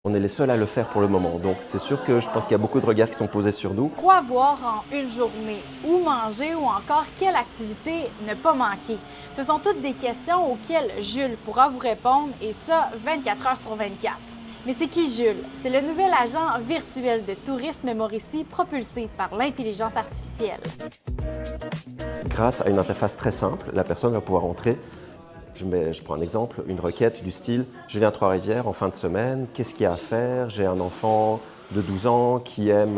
On est les seuls à le faire pour le moment, donc c'est sûr que je pense qu'il y a beaucoup de regards qui sont posés sur nous. Quoi voir en une journée? Où manger ou encore quelle activité ne pas manquer? Ce sont toutes des questions auxquelles Jules pourra vous répondre et ça 24 heures sur 24. Mais c'est qui Jules? C'est le nouvel agent virtuel de Tourisme Mauricie propulsé par l'intelligence artificielle. Grâce à une interface très simple, la personne va pouvoir entrer. Je prends un exemple, une requête du style « Je viens à Trois-Rivières en fin de semaine, qu'est-ce qu'il y a à faire? J'ai un enfant de 12 ans qui aime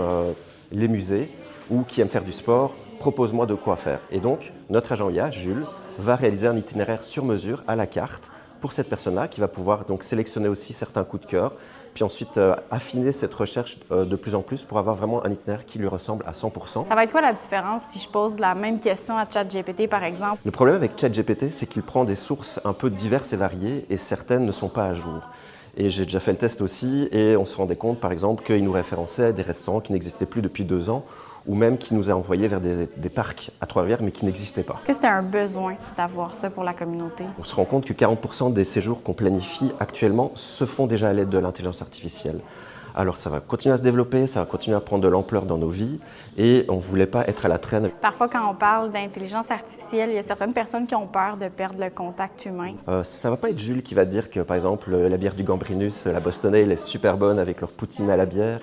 les musées ou qui aime faire du sport, propose-moi de quoi faire. » Et donc, notre agent IA, Jules, va réaliser un itinéraire sur mesure à la carte pour cette personne-là qui va pouvoir donc sélectionner aussi certains coups de cœur, puis ensuite affiner cette recherche de plus en plus pour avoir vraiment un itinéraire qui lui ressemble à 100%. Ça va être quoi la différence si je pose la même question à ChatGPT par exemple? Le problème avec ChatGPT, c'est qu'il prend des sources un peu diverses et variées et certaines ne sont pas à jour. Et j'ai déjà fait le test aussi et on se rendait compte par exemple qu'il nous référençait des restaurants qui n'existaient plus depuis 2 ans ou même qui nous a envoyés vers des parcs à Trois-Rivières mais qui n'existaient pas. Est-ce que c'est un besoin d'avoir ça pour la communauté? On se rend compte que 40% des séjours qu'on planifie actuellement se font déjà à l'aide de l'intelligence artificielle. Alors ça va continuer à se développer, ça va continuer à prendre de l'ampleur dans nos vies et on ne voulait pas être à la traîne. Parfois, quand on parle d'intelligence artificielle, il y a certaines personnes qui ont peur de perdre le contact humain. Ça va pas être Jules qui va dire que, par exemple, la bière du Gambrinus, la Bostonais, elle est super bonne avec leur poutine à la bière,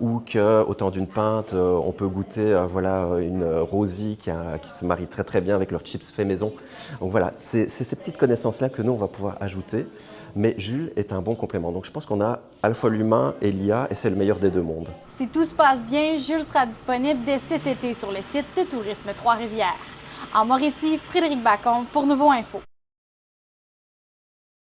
ou qu'au temps d'une pinte, on peut goûter voilà, une Rosie qui se marie très très bien avec leurs chips fait maison. Donc voilà, c'est ces petites connaissances-là que nous, on va pouvoir ajouter. Mais Jules est un bon complément. Donc je pense qu'on a à la fois l'humain et l'IA, et c'est le meilleur des deux mondes. Si tout se passe bien, Jules sera disponible dès cet été sur le site de Tourisme Trois-Rivières. En Mauricie, Frédéric Bacon pour Nouveau Info.